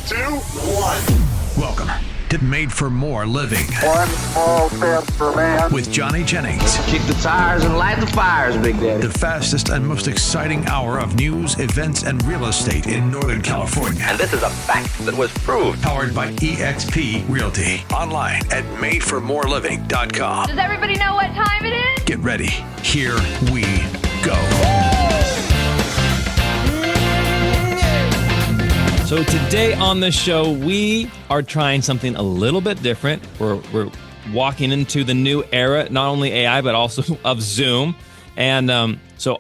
2, 1. Welcome to Made for More Living. One small step for man. With Johnny Jennings. Kick the tires and light the fires, Big Daddy. The fastest and most exciting hour of news, events, and real estate in Northern California. And this is a fact that was proved. Powered by eXp Realty. Online at madeformoreliving.com. Does everybody know what time it is? Get ready. Here we go. So today on the show, we are trying something a little bit different. We're walking into the new era, not only AI, but also of Zoom. And so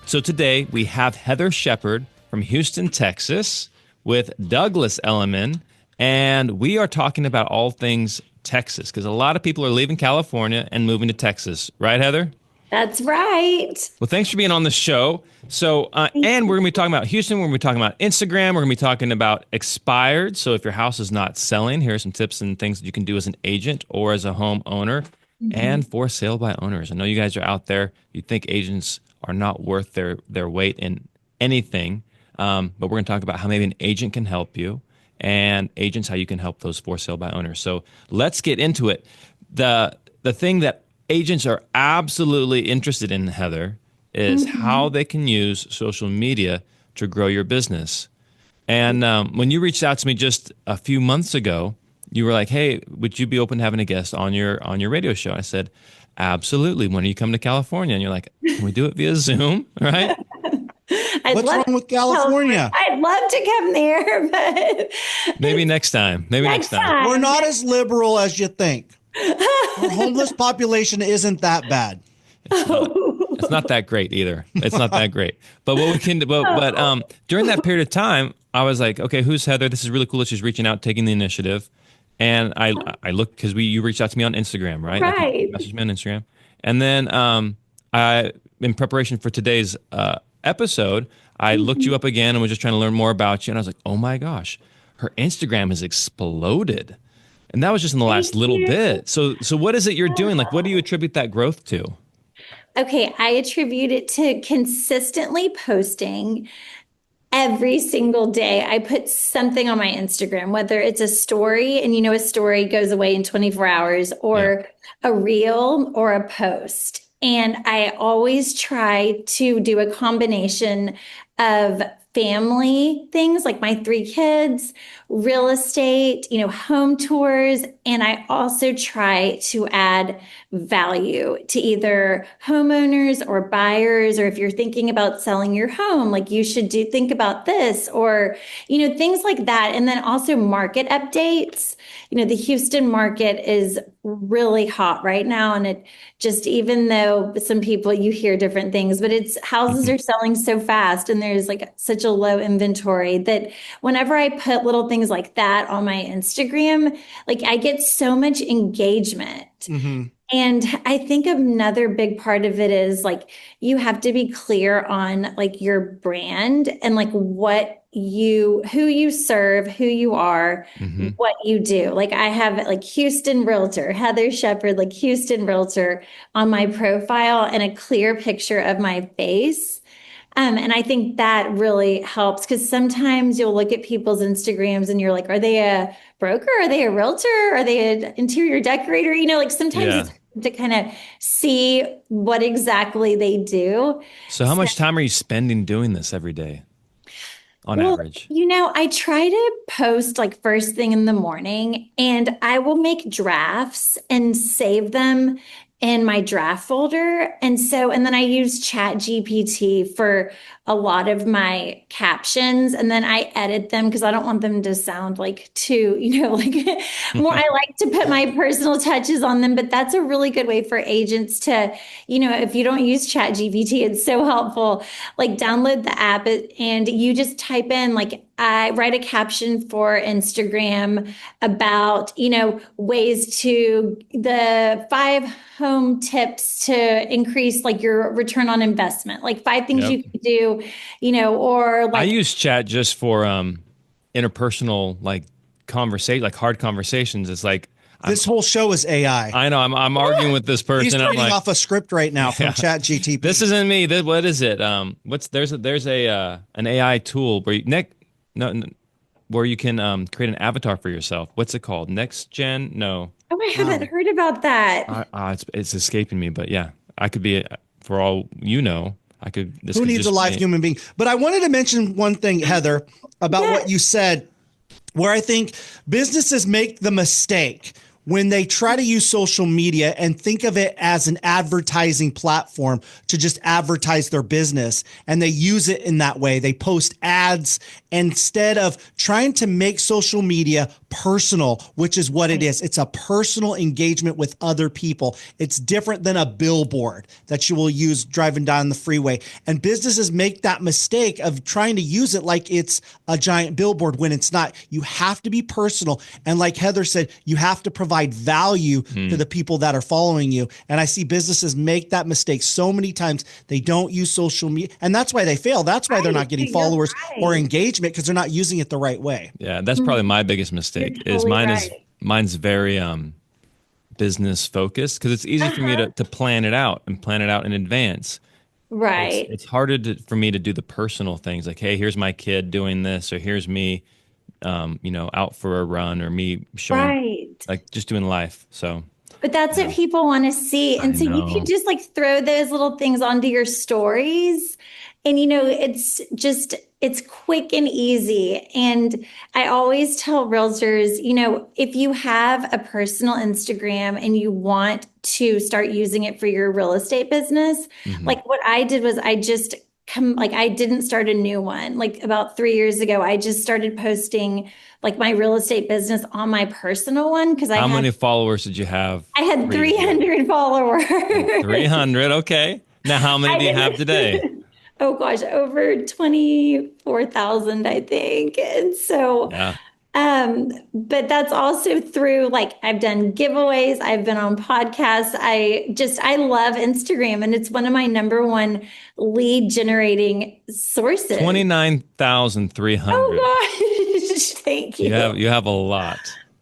today we have Heather Shepard from Houston, Texas, with Douglas Elliman. And we are talking about all things Texas, because a lot of people are leaving California and moving to Texas. Right, Heather? That's right. Well, thanks for being on the show. So, and we're going to be talking about Houston. We're going to be talking about Instagram. We're going to be talking about expired. So if your house is not selling, here are some tips and things that you can do as an agent or as a homeowner, and for sale by owners. I know you guys are out there. You think agents are not worth their weight in anything, but we're going to talk about how maybe an agent can help you, and agents, how you can help those for sale by owners. So let's get into it. The thing that agents are absolutely interested in, Heather, is how they can use social media to grow your business. And when you reached out to me just a few months ago, you were like, "Hey, would you be open to having a guest on your radio show?" I said, "Absolutely. When you come to California?" And you're like, "Can we do it via Zoom?" Right? What's wrong with California? I'd love to come there, but maybe next time. Maybe next time. We're not as liberal as you think. Our homeless population isn't that bad. It's not that great either. It's not that great. But what we can do, but during that period of time, I was like, okay, who's Heather? This is really cool that she's reaching out, taking the initiative. And I looked, because you reached out to me on Instagram, right? Right. You messaged me on Instagram. And then I, in preparation for today's episode, I looked you up again and was just trying to learn more about you. And I was like, oh my gosh, her Instagram has exploded. And that was just in the last little bit. So what is it you're doing? Like, what do you attribute that growth to? Okay, I attribute it to consistently posting every single day. I put something on my Instagram, whether it's a story, and a story goes away in 24 hours, or a reel or a post. And I always try to do a combination of family things, like my 3 kids, real estate, home tours. And I also try to add value to either homeowners or buyers, or if you're thinking about selling your home, like you should think about this, or, things like that. And then also market updates. The Houston market is really hot right now. And it just, even though some people, you hear different things, but houses are selling so fast, and there's like such a low inventory, that whenever I put little things like that on my Instagram, like I get so much engagement. And I think another big part of it is like, you have to be clear on like your brand and like who you serve, who you are, what you do. Like I have like Houston Realtor, Heather Shepard, like Houston Realtor on my profile, and a clear picture of my face. And I think that really helps, because sometimes you'll look at people's Instagrams and you're like, are they a broker? Are they a realtor? Are they an interior decorator? Like sometimes it's to kind of see what exactly they do. So how much time are you spending doing this every day on average? I try to post like first thing in the morning, and I will make drafts and save them in my draft folder. And then I use Chat GPT for a lot of my captions, and then I edit them because I don't want them to sound like too, like more. I like to put my personal touches on them, but that's a really good way for agents to, if you don't use Chat GPT, it's so helpful. Like download the app and you just type in, like, I write a caption for Instagram about, ways to the 5 home tips to increase like your return on investment, like 5 things you can do, or like. I use chat just for interpersonal, like conversation, like hard conversations. It's like, this whole show is AI. I know. I'm arguing with this person. He's I'm trading like, off a script right now from Chat GPT. This isn't me. What is it? There's an AI tool where where you can create an avatar for yourself. What's it called? Next Gen? No, Oh, I haven't heard about that. it's escaping me. But yeah, I could be for all you know. I could. This Who could needs just a live be- human being? But I wanted to mention one thing, Heather, about Yes. what you said, where I think businesses make the mistake when they try to use social media and think of it as an advertising platform to just advertise their business. And they use it in that way. They post ads instead of trying to make social media personal, which is what it is. It's a personal engagement with other people. It's different than a billboard that you will use driving down the freeway. And businesses make that mistake of trying to use it like it's a giant billboard when it's not. You have to be personal. And like Heather said, you have to provide value to the people that are following you. And I see businesses make that mistake so many times. They don't use social media, and that's why they fail. That's why they're not getting followers or engagement, because they're not using it the right way. Yeah, that's probably my biggest mistake. You're totally Mine's very business focused, because it's easy for me to plan it out in advance. Right. It's harder for me to do the personal things, like, hey, here's my kid doing this, or here's me out for a run, or me showing like just doing life. So But that's what people want to see. And so you can just like throw those little things onto your stories. And, it's quick and easy. And I always tell realtors, if you have a personal Instagram and you want to start using it for your real estate business, like what I did was I didn't start a new one. Like about 3 years ago, I just started posting like my real estate business on my personal one, because how many followers did you have? I had 300 followers. 300. Okay. Now, how many do you have today? Oh gosh, over 24,000, I think. And so, Yeah. but that's also through, like, I've done giveaways. I've been on podcasts. I love Instagram, and it's one of my number one lead generating sources. 29,300. Oh gosh, thank you. You have a lot.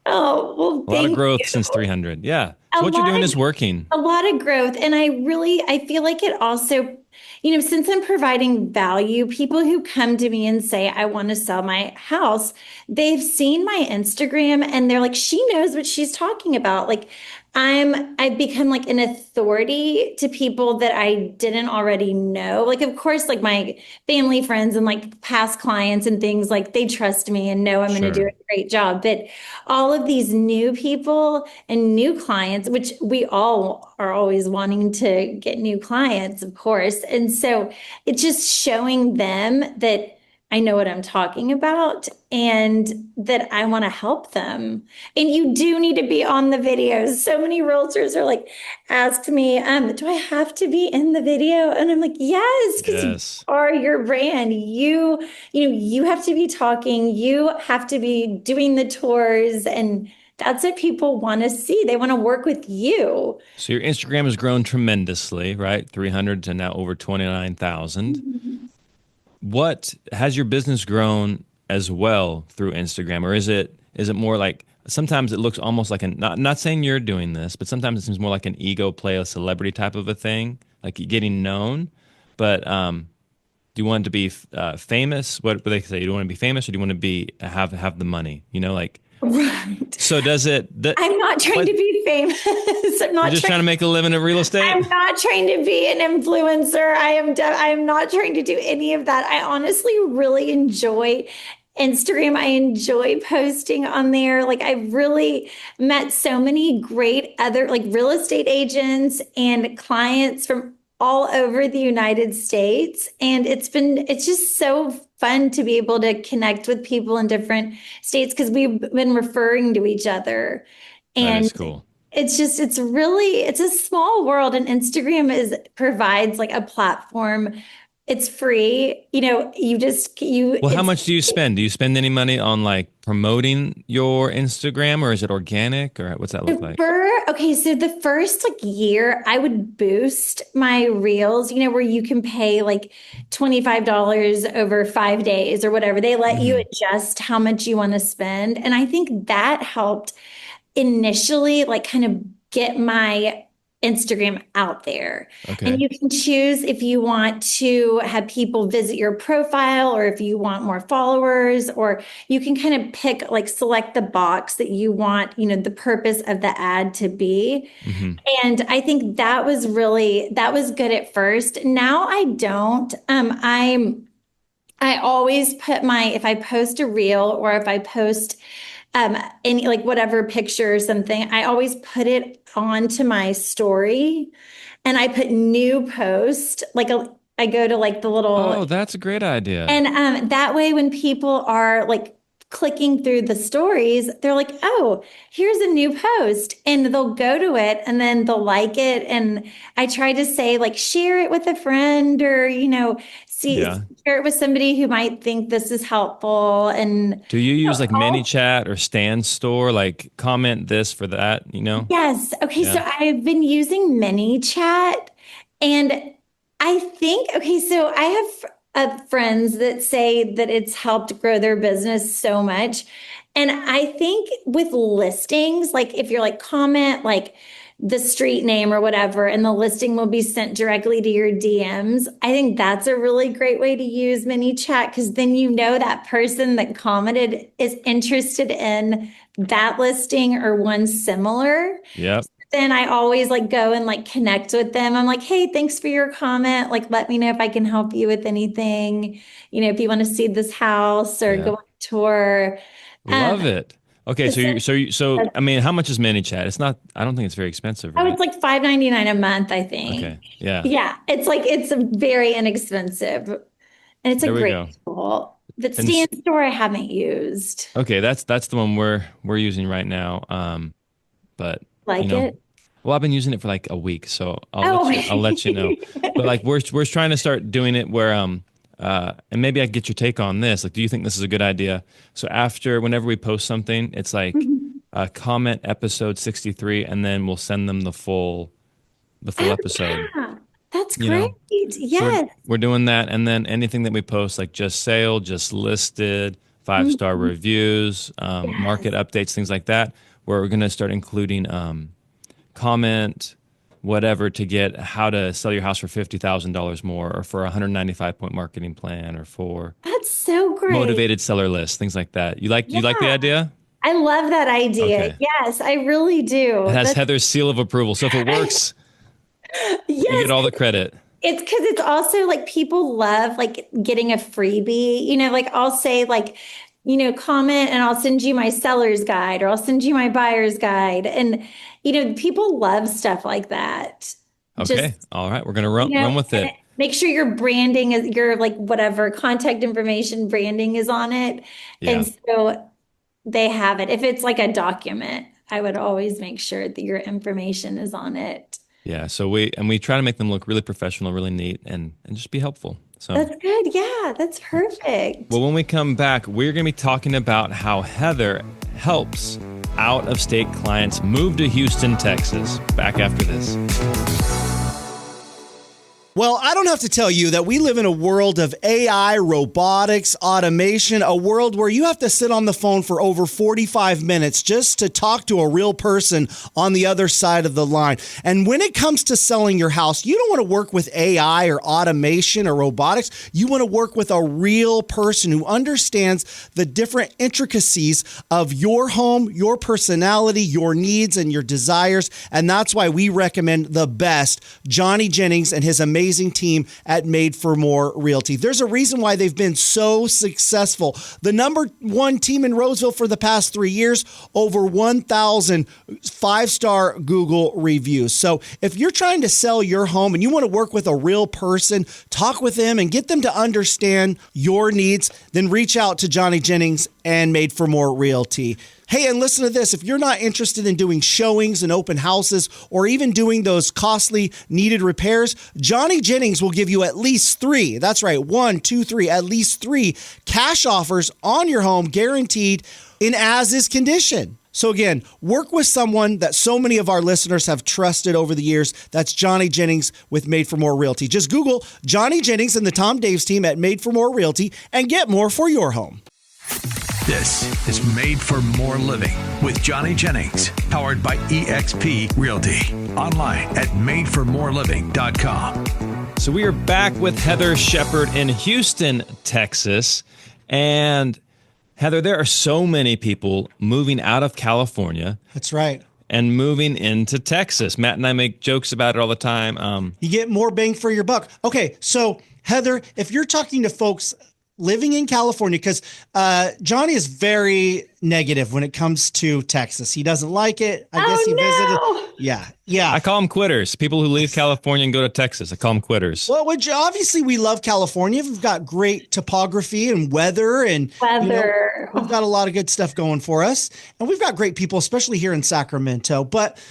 Oh, well, A lot of growth you. since 300. Yeah. So what you're doing is working. A lot of growth. And I feel like it also, since I'm providing value, people who come to me and say, I want to sell my house, they've seen my Instagram and they're like, she knows what she's talking about. Like, I've become like an authority to people that I didn't already know. Like, of course, like my family, friends, and like past clients and things, like they trust me and know I'm going to do a great job. But all of these new people and new clients, which we all are always wanting to get new clients, of course. And so it's just showing them that I know what I'm talking about and that I want to help them. And you do need to be on the videos. So many realtors are like, ask me, do I have to be in the video? And I'm like, yes, because you are your brand. You have to be talking. You have to be doing the tours, and that's what people want to see. They want to work with you. So your Instagram has grown tremendously, right? 300 to now over 29,000. What has your business grown as well through Instagram, or is it more like, sometimes it looks almost like not saying you're doing this, but sometimes it seems more like an ego play, a celebrity type of a thing, like getting known. But do you want to be famous? What do they say? You don't want to be famous, or do you want to be have the money? Right. So does it? I'm not trying to be famous. You're just trying to make a living in real estate? I'm not trying to be an influencer. I am not trying to do any of that. I honestly really enjoy Instagram. I enjoy posting on there. Like, I've really met so many great other like real estate agents and clients from all over the United States. And it's just so fun to be able to connect with people in different states, because we've been referring to each other. And that is cool. It's a small world, and Instagram provides like a platform. It's free. Well, how much do you spend? Do you spend any money on like promoting your Instagram, or is it organic, or what's that look like? So the first like year, I would boost my reels, where you can pay like $25 over 5 days or whatever. They let you adjust how much you want to spend. And I think that helped initially like kind of get my Instagram out there. Okay. And you can choose if you want to have people visit your profile or if you want more followers, or you can kind of pick, like select the box that you want, the purpose of the ad to be. Mm-hmm. And I think that was good at first. Now I don't. I always put if I post a reel or if I post any like whatever picture or something, I always put it onto my story and I put new post, I go to like the little. Oh, that's a great idea. And that way when people are like clicking through the stories, they're like, oh, here's a new post, and they'll go to it and then they'll like it. And I try to say like, share it with a friend or, share it with somebody who might think this is helpful. And do you use like ManyChat or Stan Store, like comment this for that, Yes. Okay. Yeah. So I've been using ManyChat, and I think, so I have friends that say that it's helped grow their business so much. And I think with listings, like if you're like comment like the street name or whatever, and the listing will be sent directly to your DMs. I think that's a really great way to use ManyChat, because then that person that commented is interested in that listing or one similar. Yep. Then I always like go and like connect with them. I'm like, hey, thanks for your comment. Like, let me know if I can help you with anything. If you want to see this house or go on a tour. Love it. Okay, so I mean, how much is ManyChat? It's not. I don't think it's very expensive. Right? Oh, it's like $5.99 a month, I think. Okay. Yeah. Yeah, it's very inexpensive, and it's a great tool. But Stan Store I haven't used. Okay, that's the one we're using right now. But it. Well, I've been using it for like a week, so I'll let you know. But like we're trying to start doing it where and maybe I can get your take on this. Like, do you think this is a good idea? So whenever we post something, it's like comment episode 63, and then we'll send them the full episode. Yeah. That's great. Yes. So we're doing that, and then anything that we post, like just sale, just listed, 5-star reviews, market updates, things like that, where we're going to start including comment, whatever, to get how to sell your house for $50,000 more, or for a 195-point marketing plan, or for that's so great motivated seller list, things like that. You like the idea? I love that idea. Okay. Yes, I really do. It has Heather's seal of approval. So if it works, you get all the credit. It's because it's also like people love like getting a freebie. Like I'll say like, comment and I'll send you my seller's guide, or I'll send you my buyer's guide. And, people love stuff like that. Okay. All right. We're going to run with it. Make sure your branding is your like whatever contact information branding is on it. Yeah. And so they have it. If it's like a document, I would always make sure that your information is on it. Yeah. So we try to make them look really professional, really neat, and just be helpful. So that's good. Yeah, that's perfect. Well, when we come back, we're going to be talking about how Heather helps out-of-state clients move to Houston, Texas. Back after this. Well, I don't have to tell you that we live in a world of AI, robotics, automation, a world where you have to sit on the phone for over 45 minutes just to talk to a real person on the other side of the line. And when it comes to selling your house, you don't want to work with AI or automation or robotics. You want to work with a real person who understands the different intricacies of your home, your personality, your needs, and your desires. And that's why we recommend the best, Johnny Jennings and his amazing team at Made for More Realty. There's a reason why they've been so successful. The number one team in Roseville for the past 3 years, over 1,000 5-star Google reviews. So if you're trying to sell your home and you want to work with a real person, talk with them and get them to understand your needs, then reach out to Johnny Jennings and Made for More Realty. Hey, and listen to this. If you're not interested in doing showings and open houses, or even doing those costly needed repairs, Johnny Jennings will give you at least 3. That's right. 1, 2, 3, at least 3 cash offers on your home, guaranteed in as-is condition. So again, work with someone that so many of our listeners have trusted over the years. That's Johnny Jennings with Made for More Realty. Just Google Johnny Jennings and the Tom Daves team at Made for More Realty and get more for your home. This is Made for More Living with Johnny Jennings, powered by eXp Realty. Online at madeformoreliving.com. So we are back with Heather Shepard in Houston, Texas. And Heather, there are so many people moving out of California. That's right. And moving into Texas. Matt and I make jokes about it all the time. You get more bang for your buck. Okay, so Heather, if you're talking to folks living in California, because Johnny is very negative when it comes to Texas. He doesn't like it. I guess he visited. Yeah. I call them quitters. People who leave California and go to Texas. I call them quitters. Well, which obviously we love California. We've got great topography and weather. We've got a lot of good stuff going for us. And we've got great people, especially here in Sacramento. But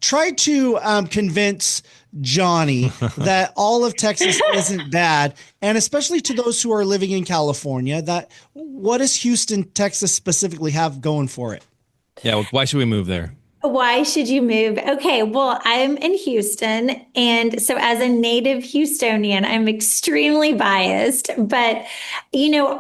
try to convince Johnny that all of Texas isn't bad, and especially to those who are living in California, that what does Houston, Texas specifically have going for it? Yeah, why should we move there? Why should you move? Okay, well, I'm in Houston. And so as a native Houstonian, I'm extremely biased. But,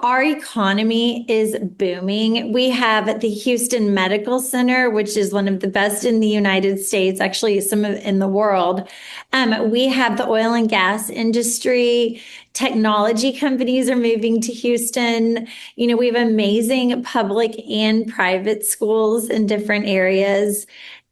our economy is booming. We have the Houston Medical Center, which is one of the best in the United States, actually some in the world. We have the oil and gas industry. Technology companies are moving to Houston. We have amazing public and private schools in different areas.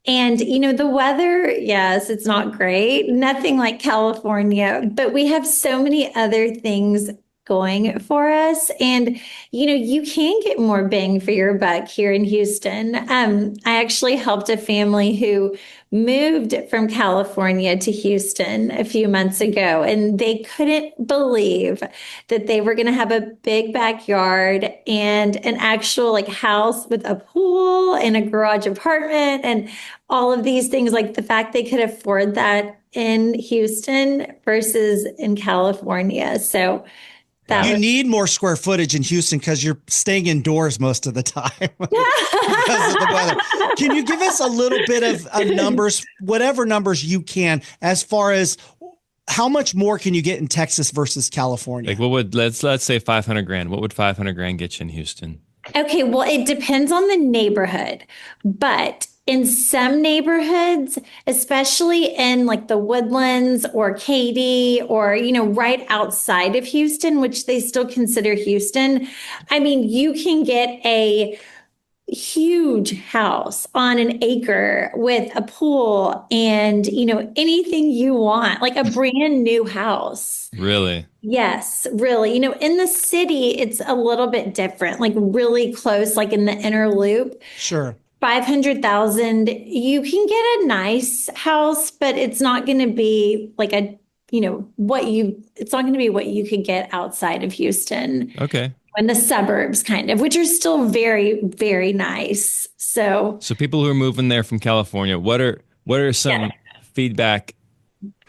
And, the weather, yes, it's not great. Nothing like California, but we have so many other things going for us. And, you can get more bang for your buck here in Houston. I actually helped a family who moved from California to Houston a few months ago, and they couldn't believe that they were going to have a big backyard and an actual house with a pool and a garage apartment and all of these things. Like the fact they could afford that in Houston versus in California. So you need more square footage in Houston because you're staying indoors most of the time because of the weather. Can you give us a little bit of numbers, whatever numbers you can, as far as how much more can you get in Texas versus California? Like let's say $500,000. What would $500,000 get you in Houston? Okay, well, it depends on the neighborhood, but in some neighborhoods, especially in the Woodlands or Katy or, right outside of Houston, which they still consider Houston. I mean, you can get a huge house on an acre with a pool and, anything you want, like a brand new house. Really? Yes, really. In the city, it's a little bit different, really close, in the inner loop. Sure. 500,000, you can get a nice house, but it's not going to be it's not going to be what you could get outside of Houston. Okay. In the suburbs, kind of, which are still very, very nice. So people who are moving there from California, what are some feedback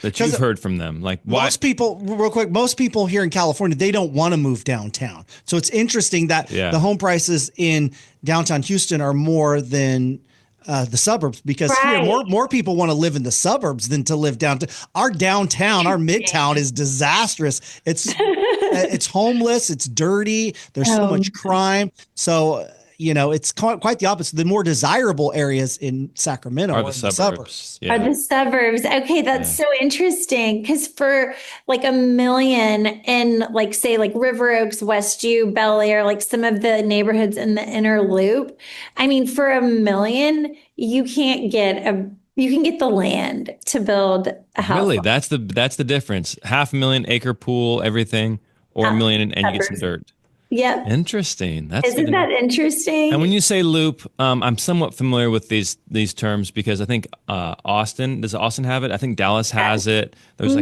that you've heard from them? Like most people here in California, they don't want to move downtown. So it's interesting that the home prices in downtown Houston are more than the suburbs, because here more people want to live in the suburbs than to live downtown. Our downtown, our midtown is disastrous. It's homeless. It's dirty. There's so much crime. So, it's quite the opposite. The more desirable areas in Sacramento are the suburbs. Are the suburbs. Okay, that's so interesting, because for $1 million in say River Oaks, Westview, Bel Air, some of the neighborhoods in the inner loop, I mean, for $1 million, you can get the land to build a house. Really? That's the difference. $500,000 acre pool, everything, or $1 million and you get some dirt. Yep. Interesting. Isn't that interesting? And when you say loop, I'm somewhat familiar with these terms, because I think does Austin have it? I think Dallas has it. There's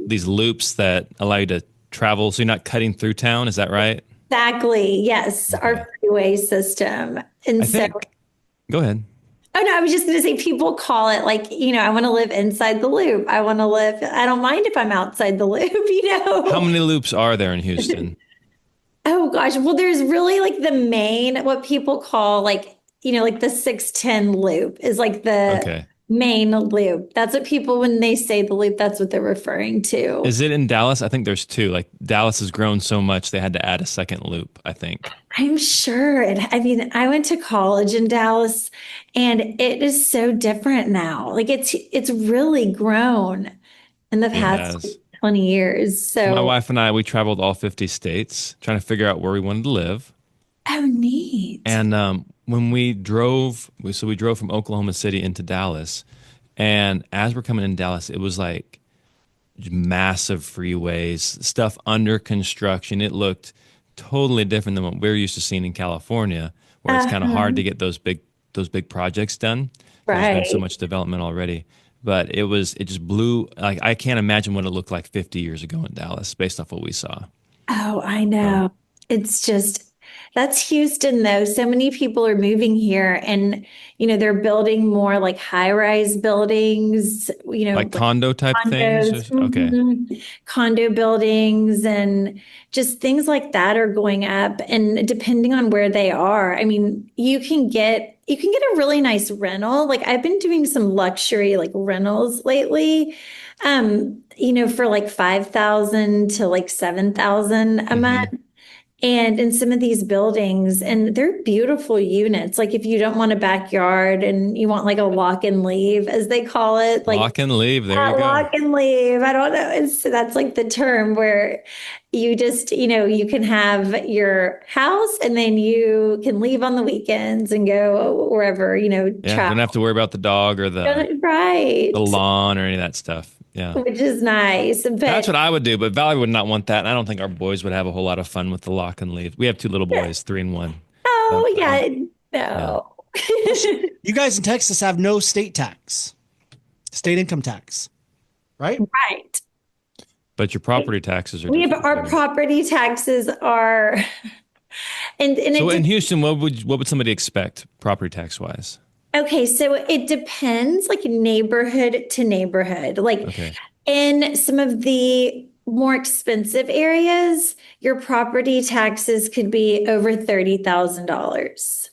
these loops that allow you to travel, so you're not cutting through town. Is that right? Exactly. Yes. Okay. Our freeway system. And go ahead. Oh, no, I was just going to say, people call it I want to live inside the loop. I don't mind if I'm outside the loop, How many loops are there in Houston? Oh, gosh. Well, there's really the main, what people call the 610 loop is Main loop. That's what people, when they say the loop, that's what they're referring to. Is it in Dallas? I think there's two. Like Dallas has grown so much, they had to add a second loop, I think. I'm sure. And I mean, I went to college in Dallas and it is so different now. Like it's really grown in the past has. 20 years. So My wife and I, we traveled all 50 states trying to figure out where we wanted to live. oh, neat. And when we drove, we drove from Oklahoma City into Dallas. And as we're coming in Dallas, it was like massive freeways, stuff under construction. It looked totally different than what we're used to seeing in California, where it's kind of hard to get those big projects done. There's been so much development already. But it just blew, like, I can't imagine what it looked like 50 years ago in Dallas based off what we saw. Oh, I know. It's just, that's Houston, though. So many people are moving here and, they're building more like high-rise buildings, Like condo type things? condos, Okay. condo buildings and just things like that are going up. And depending on where they are, I mean, you can get a really nice rental. Like I've been doing some luxury like rentals lately, for like 5,000 to like 7,000 a month. And in some of these buildings, and they're beautiful units. Like if you don't want a backyard and you want like a lock and leave, as they call it, like Lock and leave. There you go. lock and leave. I don't know. That's like the term where you just, you can have your house and then you can leave on the weekends and go wherever, Yeah, travel. don't have to worry about the dog or Right. the lawn or any of that stuff. Yeah. Which is nice. But That's what I would do, but Valerie would not want that. And I don't think our boys would have a whole lot of fun with the lock and leave. We have two little boys, 3 and 1. oh, So, yeah. No. You guys in Texas have no state income tax, right? Right. But your property taxes are We have different. our property taxes are, and So it in Houston, what would somebody expect property tax wise? okay, so it depends, like neighborhood to neighborhood. Like Okay. in some of the more expensive areas, your property taxes could be over $30,000.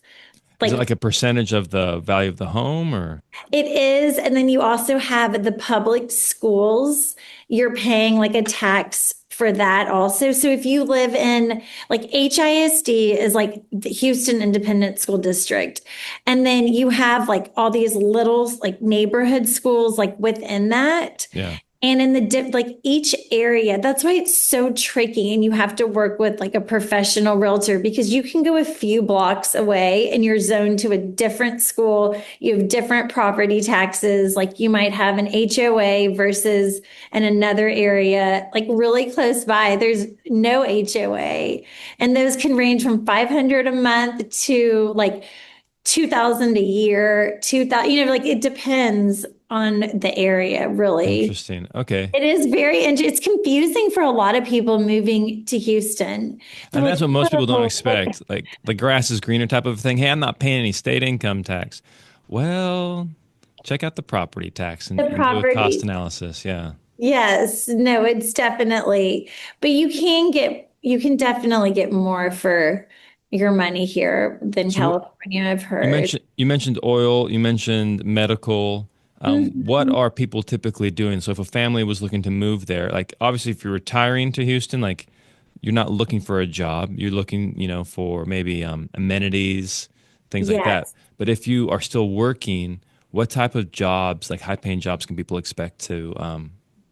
Is it like a percentage of the value of the home or? It is. And then you also have the public schools. You're paying like a tax for that also. So if you live in like HISD is like the Houston Independent School District. And then you have like all these little like neighborhood schools like within that. Yeah. And in the like each area, that's why it's so tricky. And you have to work with like a professional realtor because you can go a few blocks away and you're zoned to a different school. You have different property taxes. Like you might have an HOA versus in another area, like really close by, there's no HOA. And those can range from 500 a month to like 2,000 a year, 2,000, like it depends on the area, really. Interesting. Okay. It is very interesting. It's confusing for a lot of people moving to Houston. And that's what most people don't "Oh, expect. Like the grass is greener type of thing. Hey, I'm not paying any state income tax. Well, check out the property tax and do a property. cost analysis. Yeah. Yes, no, it's definitely, but you can definitely get more for your money here than California, I've heard. You mentioned oil, you mentioned medical. What are people typically doing? So if a family was looking to move there, like obviously if you're retiring to Houston, like you're not looking for a job, you're looking, for maybe amenities, things like that. Yes. But if you are still working, what type of jobs, like high paying jobs, can people expect to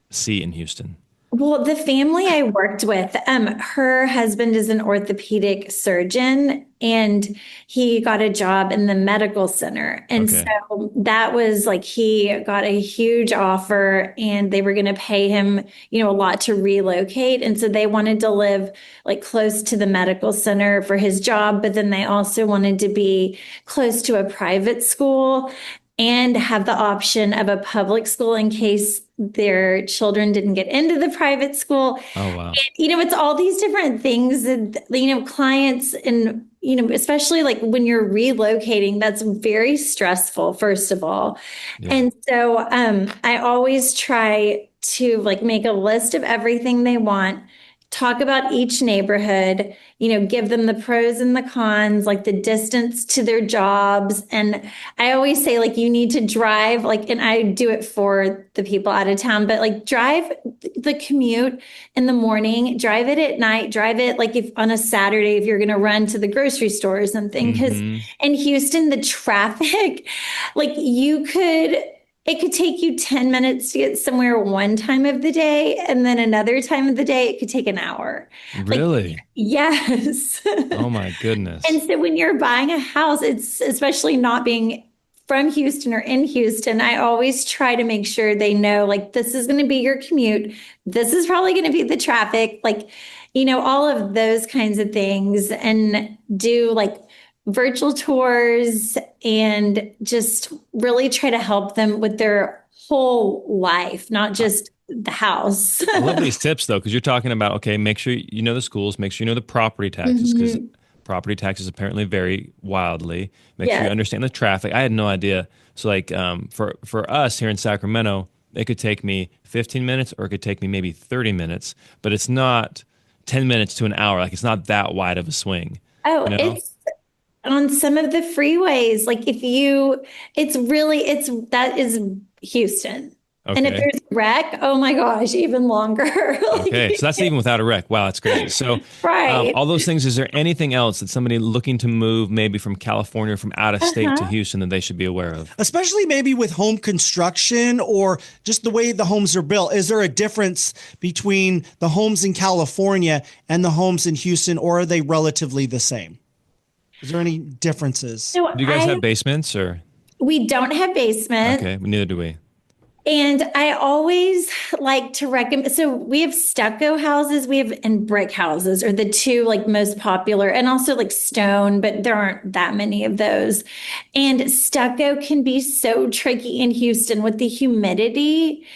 see in Houston? Well, the family I worked with, her husband is an orthopedic surgeon and he got a job in the medical center. And Okay. so that was like, he got a huge offer and they were going to pay him, a lot to relocate. And so they wanted to live like close to the medical center for his job, but then they also wanted to be close to a private school and have the option of a public school in case their children didn't get into the private school. Oh, wow. And, it's all these different things that, clients and, especially like when you're relocating, that's very stressful, first of all. Yeah. And so I always try to like make a list of everything they want talk about each neighborhood, give them the pros and the cons, like the distance to their jobs. And I always say, like, you need to drive, like, and I do it for the people out of town, but like drive the commute in the morning, drive it at night, drive it like if on a Saturday, if you're going to run to the grocery store or something. Because in Houston, the traffic, like it could take you 10 minutes to get somewhere one time of the day, and then another time of the day, it could take an hour. Really? Yes. Oh my goodness. And so when you're buying a house, it's especially not being from Houston or in Houston, I always try to make sure they know, like, this is going to be your commute. This is probably going to be the traffic, like, all of those kinds of things, and do like virtual tours and just really try to help them with their whole life, not just the house. I love these tips though, because you're talking about, okay, make sure you know the schools, make sure you know the property taxes, because property taxes apparently vary wildly. Make sure you understand the traffic. I had no idea. So like for us here in Sacramento, it could take me 15 minutes or it could take me maybe 30 minutes, but it's not 10 minutes to an hour. Like, it's not that wide of a swing. Oh, it's on some of the freeways. Like that is Houston. Okay. And if there's a wreck, oh my gosh, even longer. Okay, so that's even without a wreck. Wow, that's crazy. So right. All those things, is there anything else that somebody looking to move maybe from California or from out of state to Houston that they should be aware of? Especially maybe with home construction or just the way the homes are built. Is there a difference between the homes in California and the homes in Houston, or are they relatively the same? Is there any differences? So Do you guys have basements or? We don't have basement. Okay, neither do we. And I always like to recommend, so we have stucco houses, and brick houses are the two like most popular, and also like stone, but there aren't that many of those. And stucco can be so tricky in Houston with the humidity.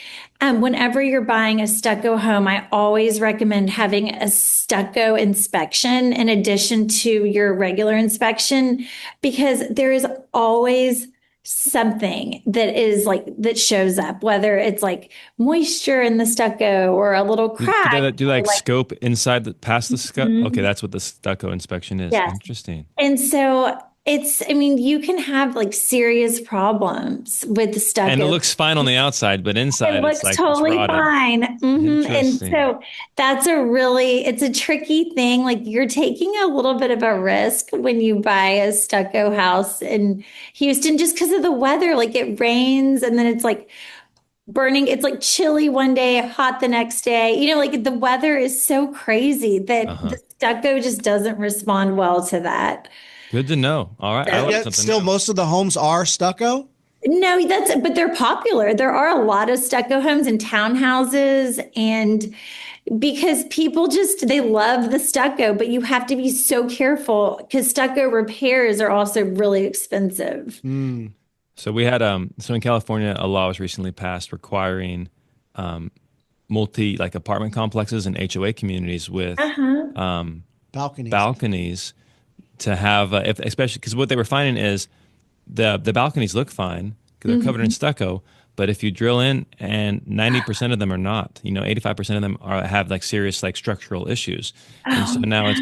Whenever you're buying a stucco home, I always recommend having a stucco inspection in addition to your regular inspection, because there is always something that shows up, whether it's like moisture in the stucco or a little crack. Do like scope inside past the stucco? Okay, that's what the stucco inspection is. Yes. Interesting. And so you can have like serious problems with the stucco. And it looks fine on the outside, but inside it looks it's like totally fine. And so that's it's a tricky thing. Like, you're taking a little bit of a risk when you buy a stucco house in Houston, just because of the weather. Like, it rains and then it's like burning. It's like chilly one day, hot the next day. Like, the weather is so crazy that the stucco just doesn't respond well to that. Good to know. All right. Yet still, most of the homes are stucco? No, but they're popular. There are a lot of stucco homes and townhouses, and because people they love the stucco, but you have to be so careful because stucco repairs are also really expensive. So we had so in California, a law was recently passed requiring like apartment complexes and HOA communities with balconies to have, especially because what they were finding is the balconies look fine because they're covered in stucco, but if you drill in, and 90% of them are not, 85% of them have like serious like structural issues, and so now it's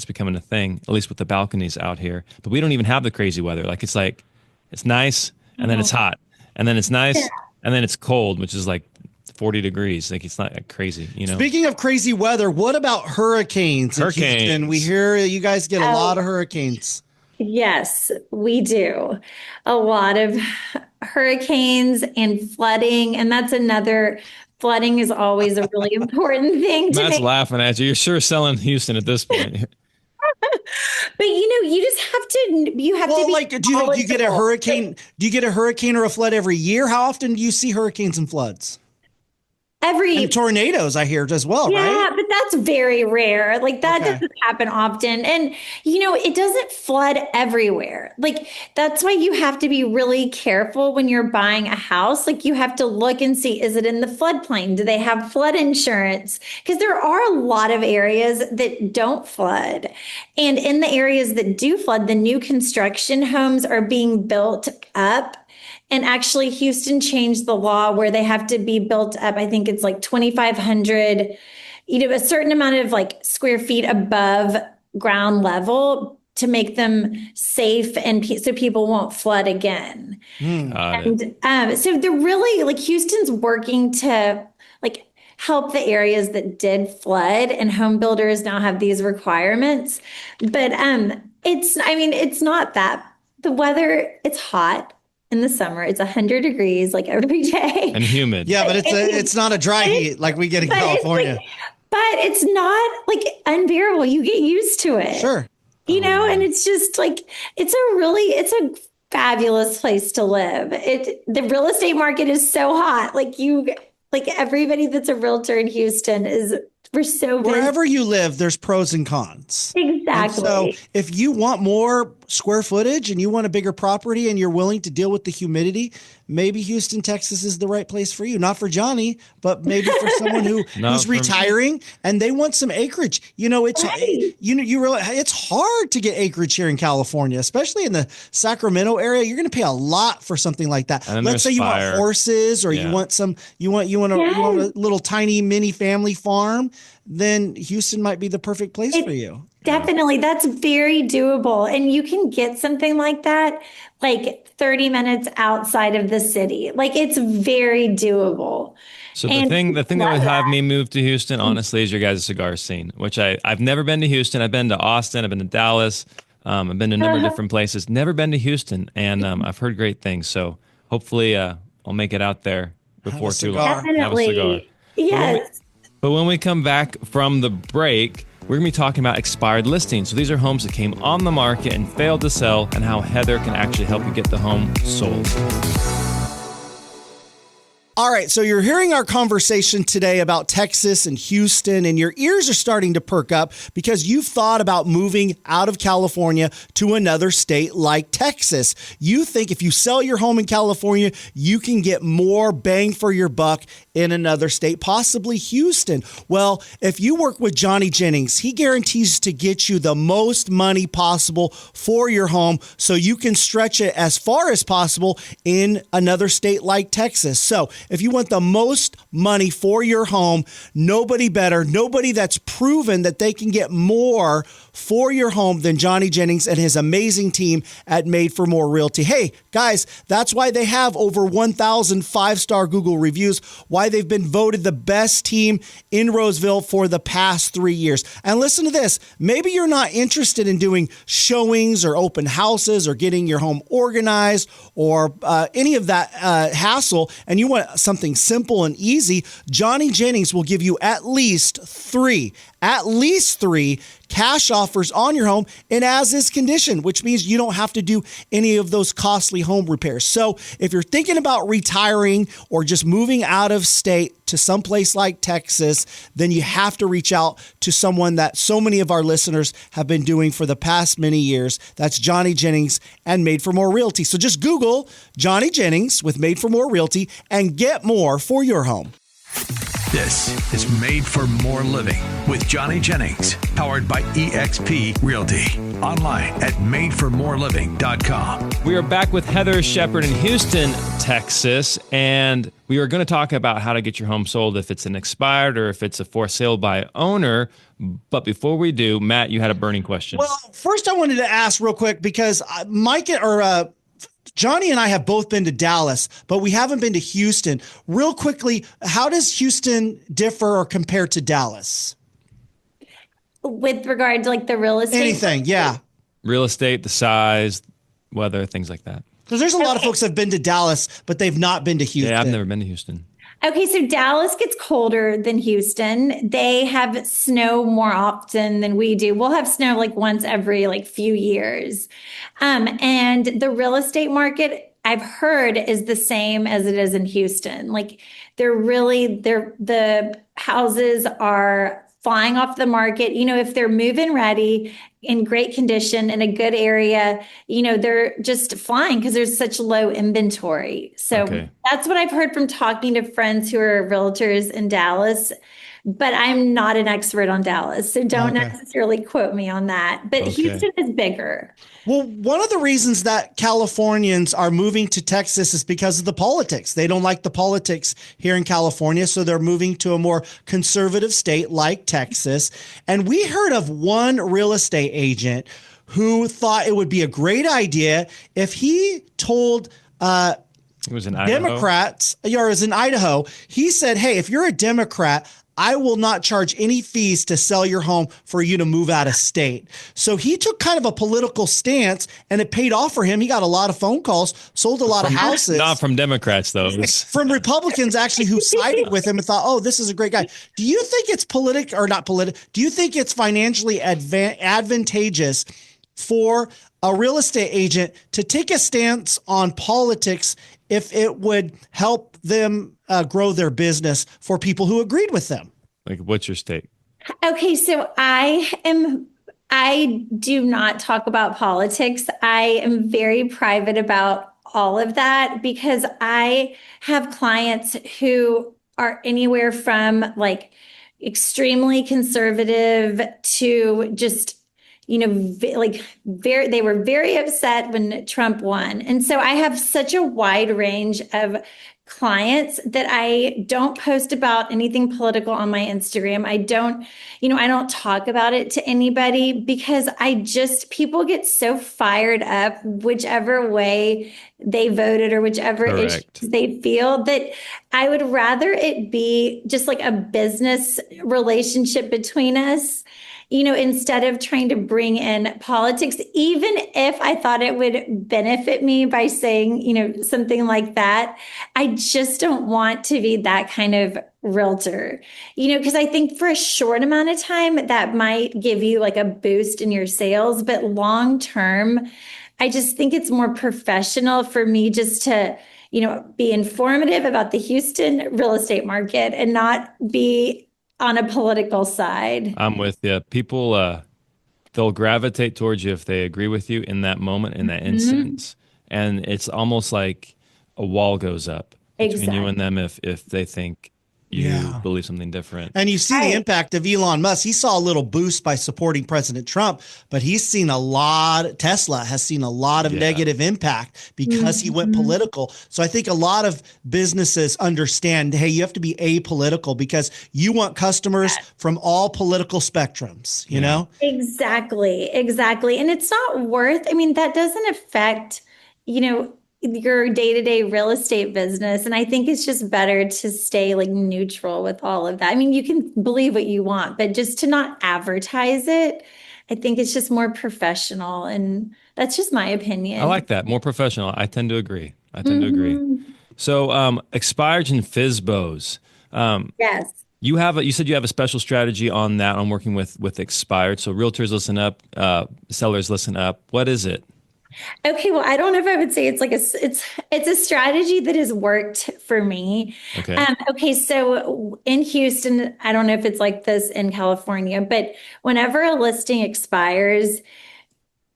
becoming a thing, at least with the balconies out here. But we don't even have the crazy weather. Like, it's nice and then it's hot, and then it's nice and then it's cold, which is like 40 degrees. Like, it's not crazy, Speaking of crazy weather, what about hurricanes? In Houston? We hear you guys get a lot of hurricanes. Yes, we do. A lot of hurricanes and flooding. And flooding is always a really important thing. Matt's laughing at you. You're sure selling Houston at this point. But you just have to be like, do you get a hurricane? Do you get a hurricane or a flood every year? How often do you see hurricanes and floods? And tornadoes, I hear, as well, right? Yeah, but that's very rare. Like, that doesn't happen often. And, it doesn't flood everywhere. Like, that's why you have to be really careful when you're buying a house. Like, you have to look and see, is it in the floodplain? Do they have flood insurance? Because there are a lot of areas that don't flood. And in the areas that do flood, the new construction homes are being built up. And actually, Houston changed the law where they have to be built up. I think it's like 2,500, a certain amount of like square feet above ground level to make them safe and so people won't flood again. So they're really like Houston's working to like help the areas that did flood, and home builders now have these requirements. But it's not that the weather, it's hot in the summer. It's 100 degrees like every day. And humid. Yeah, but it's not a dry heat like we get in California. But it's not like unbearable. You get used to it. Sure. And it's just like, it's a fabulous place to live. The real estate market is so hot. Like everybody that's a realtor in Houston we're so busy. Wherever you live, there's pros and cons. Exactly. And so if you want more square footage and you want a bigger property and you're willing to deal with the humidity, maybe Houston, Texas is the right place for you. Not for Johnny, but maybe for someone who's retiring and they want some acreage. It's hard to get acreage here in California, especially in the Sacramento area. You're going to pay a lot for something like that. Let's say you want horses or you want a little tiny mini family farm, then Houston might be the perfect place for you. Definitely. That's very doable. And you can get something like that, like 30 minutes outside of the city. Like it's very doable. So the thing that would have me move to Houston, honestly, is your guys' cigar scene, which I've never been to Houston. I've been to Austin. I've been to Dallas. I've been to a number of different places. Never been to Houston. And I've heard great things. So hopefully I'll make it out there before too long. Definitely. Have a cigar. Yes. But when we come back from the break, we're going to be talking about expired listings. So these are homes that came on the market and failed to sell, and how Heather can actually help you get the home sold. All right, so you're hearing our conversation today about Texas and Houston, and your ears are starting to perk up because you've thought about moving out of California to another state like Texas. You think if you sell your home in California, you can get more bang for your buck in another state, possibly Houston. Well, if you work with Johnny Jennings, he guarantees to get you the most money possible for your home so you can stretch it as far as possible in another state like Texas. So if you want the most money for your home, nobody better, nobody that's proven that they can get more for your home than Johnny Jennings and his amazing team at Made for More Realty. Hey, guys, that's why they have over 1,000 five-star Google reviews, why they've been voted the best team in Roseville for the past 3 years. And listen to this. Maybe you're not interested in doing showings or open houses or getting your home organized or any of that hassle, and you want something simple and easy. Johnny Jennings will give you at least three cash offers on your home in as-is condition, which means you don't have to do any of those costly home repairs. So if you're thinking about retiring or just moving out of state to someplace like Texas, then you have to reach out to someone that so many of our listeners have been doing for the past many years. That's Johnny Jennings and Made for More Realty. So just Google Johnny Jennings with Made for More Realty and get more for your home. This is Made for More Living with Johnny Jennings, powered by eXp Realty. Online at madeformoreliving.com. We are back with Heather Shepard in Houston, Texas, and we are going to talk about how to get your home sold if it's an expired or if it's a for sale by owner. But before we do, Matt, you had a burning question. Well, first I wanted to ask real quick because Johnny and I have both been to Dallas, but we haven't been to Houston. Real quickly, how does Houston differ or compare to Dallas? With regard to like the real estate? Anything, yeah. Real estate, the size, weather, things like that. Because there's a lot of folks that have been to Dallas, but they've not been to Houston. Yeah, I've never been to Houston. Okay, so Dallas gets colder than Houston. They have snow more often than we do. We'll have snow like once every few years. And the real estate market, I've heard, is the same as it is in Houston. Like the houses are flying off the market. If they're move-in ready, in great condition, in a good area, they're just flying because there's such low inventory. So That's what I've heard from talking to friends who are realtors in Dallas. but I'm not an expert on Dallas. So don't Okay. necessarily quote me on that. But Okay. Houston is bigger. Well, one of the reasons that Californians are moving to Texas is because of the politics. They don't like the politics here in California, so they're moving to a more conservative state like Texas. And we heard of one real estate agent who thought it would be a great idea if he told It was in Idaho. Democrats, or it was in Idaho. He said, hey, if you're a Democrat, I will not charge any fees to sell your home for you to move out of state. So he took kind of a political stance, and it paid off for him. He got a lot of phone calls, sold a lot of houses. Not from Democrats, though. It was- From Republicans actually who sided with him and thought, oh, this is a great guy. Do you think it's do you think it's financially advantageous for a real estate agent to take a stance on politics if it would help them grow their business for people who agreed with them? Like, what's your stake? Okay, so I do not talk about politics. I am very private about all of that because I have clients who are anywhere from like extremely conservative to just they were very upset when Trump won. And so I have such a wide range of clients that I don't post about anything political on my Instagram. I don't talk about it to anybody because people get so fired up whichever way they voted or whichever issues they feel that I would rather it be just like a business relationship between us. Instead of trying to bring in politics, even if I thought it would benefit me by saying, something like that, I just don't want to be that kind of realtor, because I think for a short amount of time that might give you like a boost in your sales, but long term, I just think it's more professional for me just to be informative about the Houston real estate market and not be on a political side. I'm with you. People, they'll gravitate towards you if they agree with you in that moment, in that instance. And it's almost like a wall goes up between you and them if they think you believe something different. And you see the impact of Elon Musk. He saw a little boost by supporting President Trump, but Tesla has seen a lot of negative impact because he went political. So I think a lot of businesses understand, hey, you have to be apolitical because you want customers from all political spectrums, you know? Exactly. And it's not that doesn't affect, your day-to-day real estate business. And I think it's just better to stay like neutral with all of that. You can believe what you want, but just to not advertise it, I think it's just more professional. And that's just my opinion. I like that. More professional. I tend to agree. So expireds and FSBOs. Yes. You said you have a special strategy on that, on working with expired. So realtors listen up, sellers listen up. What is it? Okay, well, I don't know if I would say it's a strategy that has worked for me. Okay. So in Houston, I don't know if it's like this in California, but whenever a listing expires,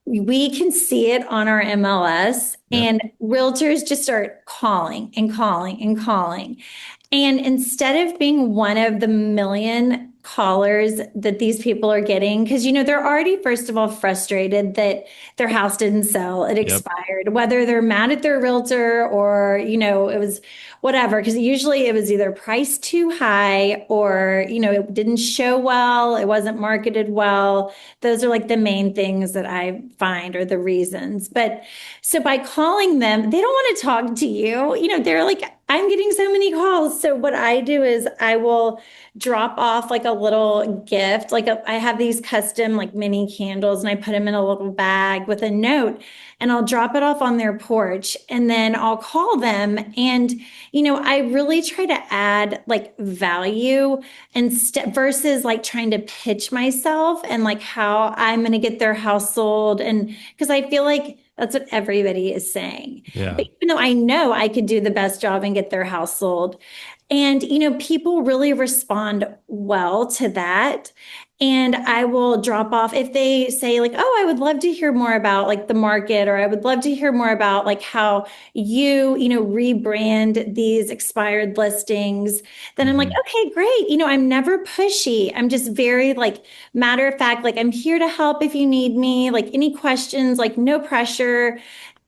we can see it on our MLS and realtors just start calling and calling and calling. And instead of being one of the million callers that these people are getting, because they're already first of all frustrated that their house didn't sell, it expired, whether they're mad at their realtor or it was whatever, because usually it was either priced too high or it didn't show well, it wasn't marketed well. Those are like the main things that I find are the reasons. But so by calling them, they don't want to talk to you. They're like, I'm getting so many calls. So what I do is I will drop off like a little gift. I have these custom like mini candles and I put them in a little bag with a note and I'll drop it off on their porch and then I'll call them. And, I really try to add like value versus like trying to pitch myself and like how I'm going to get their house sold. And because I feel like that's what everybody is saying. Yeah. But even though I know I could do the best job and get their house sold, And, people really respond well to that. And I will drop off if they say like, oh, I would love to hear more about like the market, or I would love to hear more about like how you rebrand these expired listings. Then I'm like, okay, great. I'm never pushy. I'm just very like matter of fact, like I'm here to help if you need me, like any questions, like no pressure.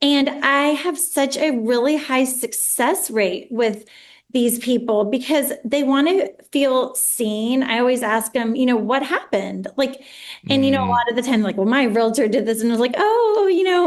And I have such a really high success rate with these people because they want to feel seen. I always ask them, what happened? Like, and a lot of the time, like, well, my realtor did this, and I was like, oh,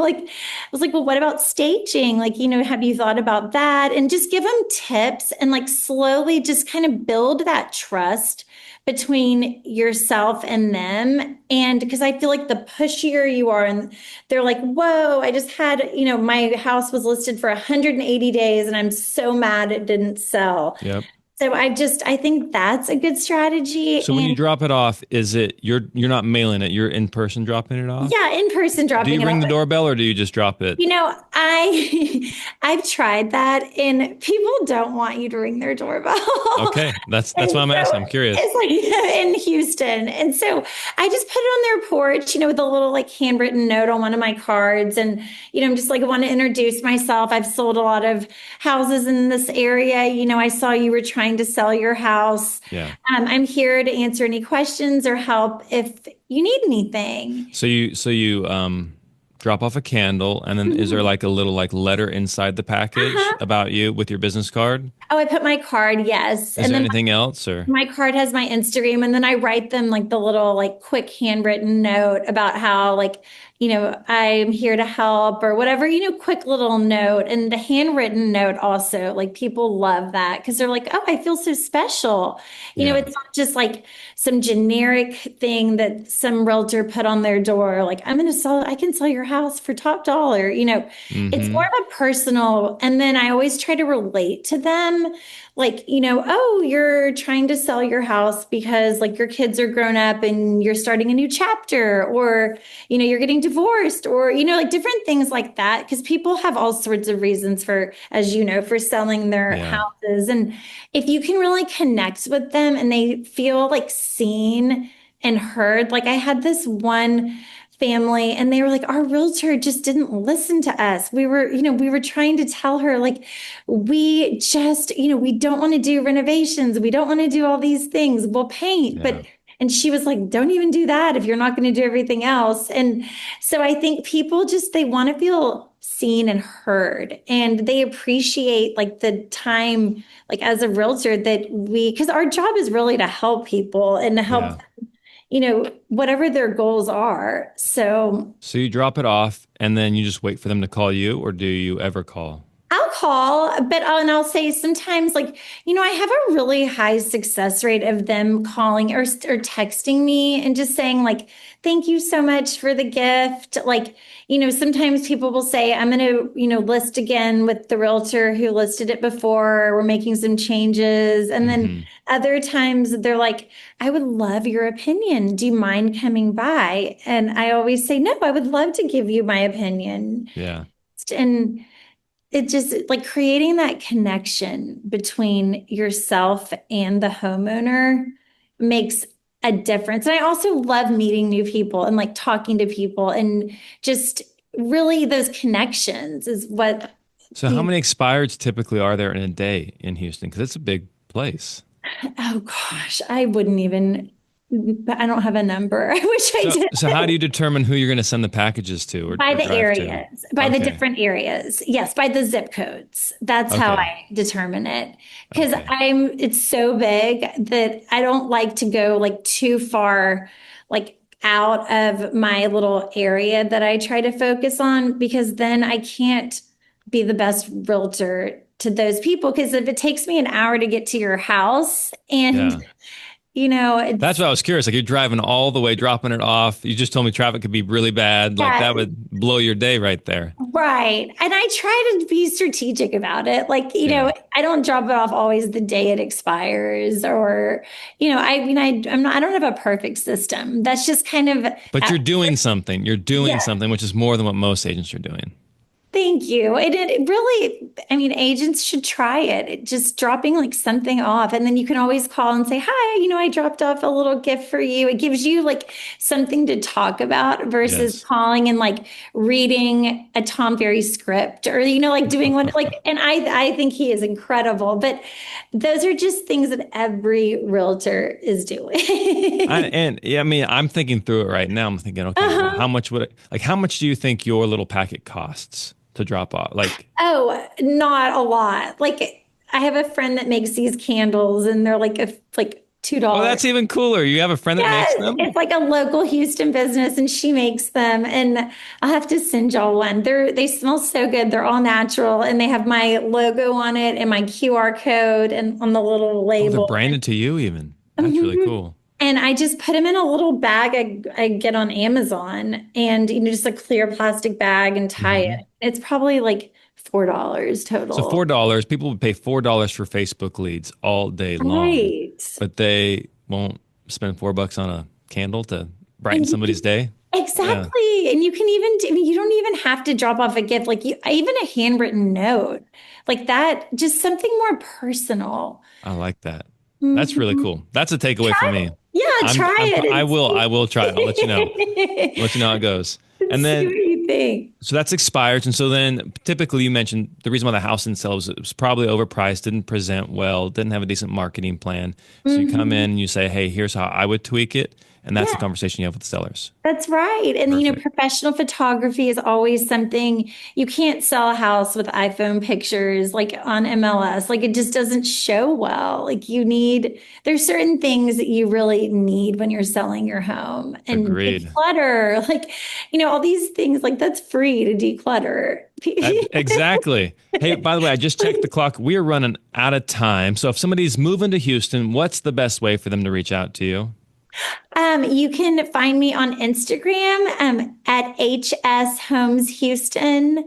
like, I was like, well, what about staging? Like, have you thought about that? And just give them tips and like slowly just kind of build that trust between yourself and them. And because I feel like the pushier you are, and they're like, whoa, I just had, my house was listed for 180 days and I'm so mad it didn't sell. Yep. So I think that's a good strategy. So when you drop it off, is it you're not mailing it, you're in person dropping it off? Yeah, in person dropping it off. Do you ring the doorbell or do you just drop it? I've tried that, and people don't want you to ring their doorbell. Okay, that's why I'm asking. I'm curious. It's like in Houston, and so I just put it on their porch, with a little like handwritten note on one of my cards, and I'm just like, I want to introduce myself. I've sold a lot of houses in this area. I saw you were trying to sell your house. Yeah. I'm here to answer any questions or help if you need anything. So you drop off a candle, and then is there like a little like letter inside the package about you with your business card? Oh, I put my card, yes. Is there anything else, or? My card has my Instagram, and then I write them like the little like quick handwritten note about how like, I'm here to help or whatever, quick little note. And the handwritten note also, like people love that because they're like, oh, I feel so special. It's not just like some generic thing that some realtor put on their door. Like, I can sell your house for top dollar. It's more of a personal. And then I always try to relate to them. Like, oh, you're trying to sell your house because like your kids are grown up and you're starting a new chapter, or, you're getting divorced, or, like different things like that. Because people have all sorts of reasons for, as for selling their houses. And if you can really connect with them and they feel like seen and heard, like I had this one family and they were like, our realtor just didn't listen to us. We were trying to tell her like, we just, we don't want to do renovations. We don't want to do all these things. We'll paint, and she was like, don't even do that if you're not going to do everything else. And so I think people they want to feel seen and heard, and they appreciate like the time, like as a realtor that because our job is really to help people and to help whatever their goals are. So you drop it off and then you just wait for them to call you, or do you ever call? I'll call, but I'll say sometimes like, I have a really high success rate of them calling or texting me and just saying like, thank you so much for the gift. Like, sometimes people will say, I'm going to, list again with the realtor who listed it before. We're making some changes. And then other times they're like, I would love your opinion. Do you mind coming by? And I always say, no, I would love to give you my opinion. Yeah. And it just like creating that connection between yourself and the homeowner makes a difference. And I also love meeting new people and like talking to people, and just really those connections is what. So how many expireds typically are there in a day in Houston? Because it's a big place. Oh gosh, I don't have a number. I wish I did. So how do you determine who you're going to send the packages to? Or by the drive areas, to? by the different areas. Yes, by the zip codes. That's how I determine it. Because it's so big that I don't like to go like too far, like out of my little area that I try to focus on, because then I can't be the best realtor to those people. Because if it takes me an hour to get to your house and that's why I was curious. Like you're driving all the way, dropping it off. You just told me traffic could be really bad. Like that would blow your day right there. Right. And I try to be strategic about it. Like, I don't drop it off always the day it expires, or, I don't have a perfect system. That's just kind of. But you're doing something. You're doing something, which is more than what most agents are doing. Thank you. It really, I mean, agents should try it. Just dropping like something off. And then you can always call and say, hi, I dropped off a little gift for you. It gives you like something to talk about versus Yes. calling and like reading a Tom Ferry script or, like doing one like, and I think he is incredible. But those are just things that every realtor is doing. I'm thinking through it right now. I'm thinking, okay, well, how much how much do you think your little packet costs to drop off? Oh, not a lot. Like I have a friend that makes these candles and they're like $2. Oh, that's even cooler. You have a friend that makes them? It's like a local Houston business and she makes them. And I'll have to send y'all one. They smell so good. They're all natural and they have my logo on it and my QR code and on the little label. They're branded to you even. That's really cool. And I just put them in a little bag I get on Amazon and, just a clear plastic bag and tie it. It's probably like $4 total. So $4, people would pay $4 for Facebook leads all day long. Right. But they won't spend $4 on a candle to brighten somebody's day. Exactly. Yeah. And you can you don't even have to drop off a gift. Like even a handwritten note like that, just something more personal. I like that. That's really cool. That's a takeaway for me. Yeah, try it. I will try it. I'll let you know. Let you know how it goes. And then, see what you think. So that's expired. And so then typically you mentioned the reason why the house didn't sell was it was probably overpriced, didn't present well, didn't have a decent marketing plan. So you come in and you say, hey, here's how I would tweak it. And that's the conversation you have with the sellers. That's right. And, professional photography is always something you can't sell a house with iPhone pictures like on MLS. Like it just doesn't show well. Like there's certain things that you really need when you're selling your home. And declutter, all these things, like that's free to declutter. Exactly. Hey, by the way, I just checked the clock. We are running out of time. So if somebody's moving to Houston, what's the best way for them to reach out to you? You can find me on Instagram at HS Homes Houston,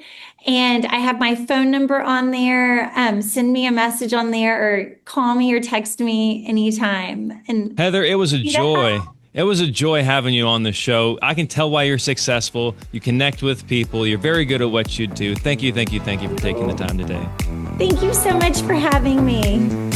and I have my phone number on there. Send me a message on there, or call me or text me anytime. And Heather, it was a joy. It was a joy having you on the show. I can tell why you're successful. You connect with people. You're very good at what you do. Thank you for taking the time today. Thank you so much for having me.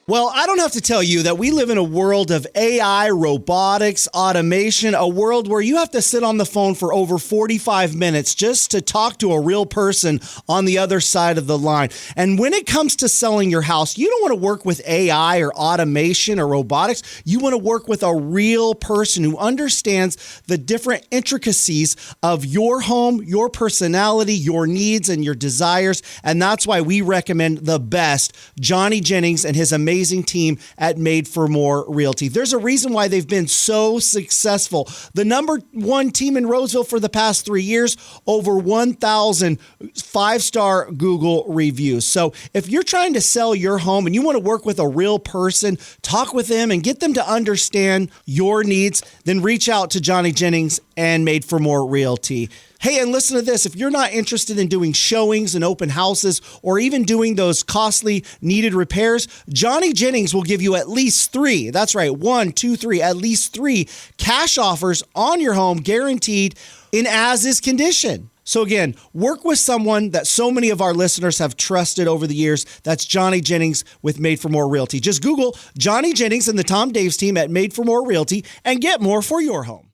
Well, I don't have to tell you that we live in a world of AI, robotics, automation, a world where you have to sit on the phone for over 45 minutes just to talk to a real person on the other side of the line. And when it comes to selling your house, you don't want to work with AI or automation or robotics. You want to work with a real person who understands the different intricacies of your home, your personality, your needs, and your desires. And that's why we recommend the best, Johnny Jennings and his amazing team at Made for More Realty. There's a reason why they've been so successful. The number one team in Roseville for the past 3 years, over 1,000 five-star Google reviews. So if you're trying to sell your home and you want to work with a real person, talk with them and get them to understand your needs, then reach out to Johnny Jennings and Made for More Realty. Hey, and listen to this. If you're not interested in doing showings and open houses or even doing those costly needed repairs, Johnny Jennings will give you at least 3. That's right. 1, 2, 3, at least 3 cash offers on your home guaranteed in as-is condition. So again, work with someone that so many of our listeners have trusted over the years. That's Johnny Jennings with Made for More Realty. Just Google Johnny Jennings and the Tom Daves team at Made for More Realty and get more for your home.